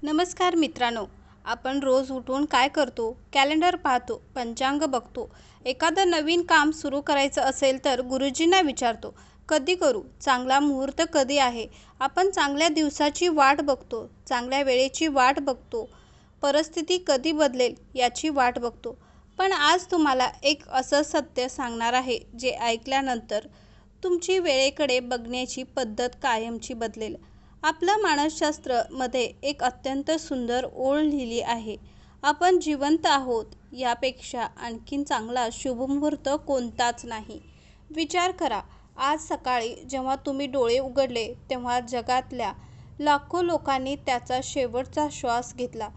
नमस्कार मित्रांनो, आपण रोज उठून काय करतो? कॅलेंडर पाहतो, पंचांग बघतो. एखादं नवीन काम सुरू करायचं असेल तर गुरुजींना विचारतो, कधी करू? चांगला मुहूर्त कधी आहे? आपण चांगल्या दिवसाची वाट बघतो, चांगल्या वेळेची वाट बघतो, परिस्थिती कधी बदलेल याची वाट बघतो. पण आज तुम्हाला एक असं सत्य सांगणार आहे, जे ऐकल्यानंतर तुमची वेळेकडे बघण्याची पद्धत कायमची बदलेल. आपलं मानसशास्त्र मध्ये एक अत्यंत सुंदर ओळ लिहिली आहे. आपण जिवंत आहोत यापेक्षा आणखीन चांगला शुभमुहूर्त कोणताच नाही. विचार करा, आज सकाळी जेव्हा तुम्ही डोळे उघडले तेव्हा जगातल्या लाखो लोकांनी त्याचा शेवटचा श्वास घेतला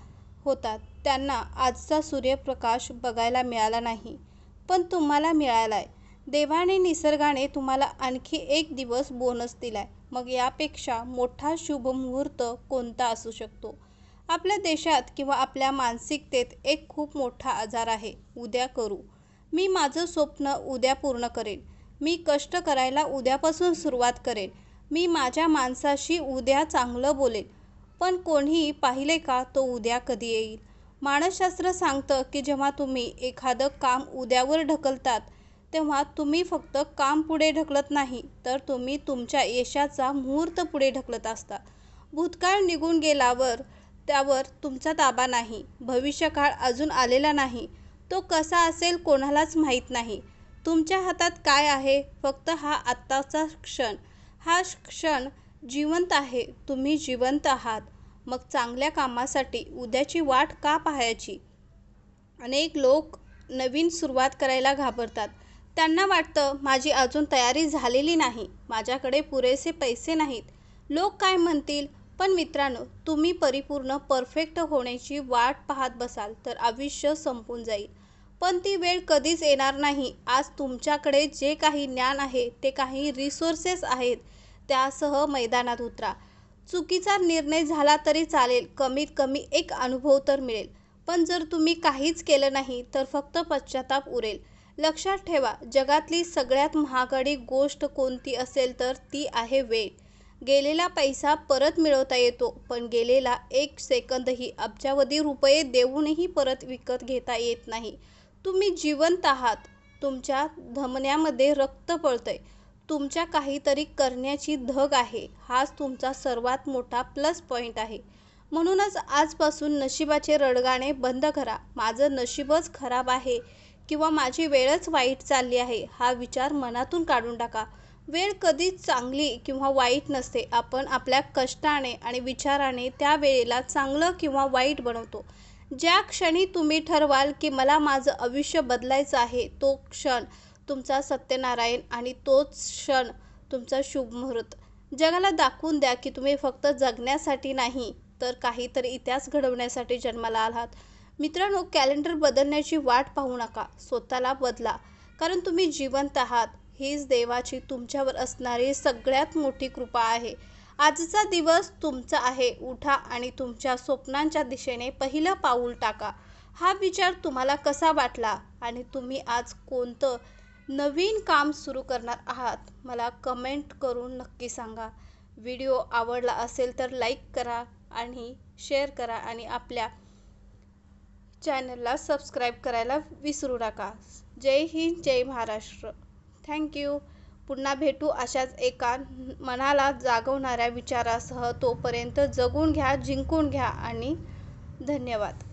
होता. त्यांना आजचा सूर्यप्रकाश बघायला मिळाला नाही, पण तुम्हाला मिळालाय. देवाने, निसर्गाने तुम्हाला आणखी एक दिवस बोनस दिलाय. मग यापेक्षा मोठा शुभमुहूर्त कोणता असू शकतो? आपल्या देशात किंवा आपल्या मानसिकतेत एक खूप मोठा आजार आहे, उद्या करू. मी माझं स्वप्न उद्या पूर्ण करेन. मी कष्ट करायला उद्यापासून सुरुवात करेन. मी माझ्या माणसाशी उद्या चांगलं बोलेन. पण कोणी पाहिले का तो उद्या कधी येईल? मानसशास्त्र सांगतं की जेव्हा तुम्ही एखादं काम उद्यावर ढकलतात तेव्हा तुम्ही फक्त काम पुढे ढकलत नाही, तर तुम्ही तुमच्या यशाचा मुहूर्त पुढे ढकलत असता. भूतकाळ निघून गेल्यावर त्यावर तुमचा ताबा नाही. भविष्यकाळ अजून आलेला नाही. तो कसा असेल कोणालाच माहीत नाही. तुमच्या हातात काय आहे? फक्त हा आत्ताचा क्षण. हा क्षण जिवंत आहे. तुम्ही जिवंत आहात. मग चांगल्या कामासाठी उद्याची वाट का पाहायची? अनेक लोक नवीन सुरुवात करायला घाबरतात. त्यांना वाटतं, माझी अजून तयारी झालेली नाही, माझ्याकडे पुरेसे पैसे नाहीत, लोक काय म्हणतील. पण मित्रांनो, तुम्ही परिपूर्ण परफेक्ट होण्याची वाट पाहत बसाल तर आयुष्य संपून जाईल. पण ती वेळ कधीच येणार नाही. आज तुमच्याकडे जे काही ज्ञान आहे, ते काही रिसोर्सेस आहेत, त्यासह मैदानात उतरा. चुकीचा निर्णय झाला तरी चालेल, कमीत कमी एक अनुभव तर मिळेल. पण जर तुम्ही काहीच केलं नाही तर फक्त पश्चाताप उरेल. लक्षात ठेवा, जगातली सगळ्यात महागडी गोष्ट कोणती असेल तर ती आहे वेळ. गेलेला पैसा परत मिळवता येतो, पण गेलेला एक सेकंदही अब्जावधी रुपये देऊनही परत विकत घेता येत नाही. तुम्ही जिवंत आहात. तुमच्या धमन्यांमध्ये रक्त पळतंय. तुमच्या काहीतरी करण्याची धग आहे. हाच तुमचा सर्वात मोठा प्लस पॉईंट आहे. म्हणूनच आजपासून नशिबाचे रडगाणे बंद करा. माझं नशीबच खराब आहे किंवा माझी वेळच वाईट चालली आहे, हा विचार मनातून काढून टाका. वेळ कधीच चांगली किंवा वाईट नसते. आपण आपल्या कष्टाने आणि विचाराने त्या वेळेला चांगलं किंवा वाईट बनवतो. ज्या क्षणी तुम्ही ठरवाल की मला माझं आयुष्य बदलायचं आहे, तो क्षण तुमचा सत्यनारायण आणि तोच क्षण तुमचा शुभमुहूर्त. जगाला दाखवून द्या की तुम्ही फक्त जगण्यासाठी नाही, तर काहीतरी इतिहास घडवण्यासाठी जन्माला आलात. मित्रांनो, कॅलेंडर बदलण्याची वाट पाहू नका. स्वतःला बदला, कारण तुम्ही जिवंत आहात. हीच देवाची तुमच्यावर असणारी सगळ्यात मोठी कृपा आहे. आजचा दिवस तुमचा आहे. उठा आणि तुमच्या स्वप्नांच्या दिशेने पहिलं पाऊल टाका. हा विचार तुम्हाला कसा वाटला आणि तुम्ही आज कोणतं नवीन काम सुरू करणार आहात? मला कमेंट करून नक्की सांगा. व्हिडिओ आवडला असेल तर लाईक करा आणि शेअर करा आणि आपल्या चॅनलला सबस्क्राईब करायला विसरू नका. जय हिंद, जय महाराष्ट्र. थँक्यू. पुन्हा भेटू अशाच एका मनाला जागवणाऱ्या विचारासह. तोपर्यंत जगून घ्या, जिंकून घ्या आणि धन्यवाद.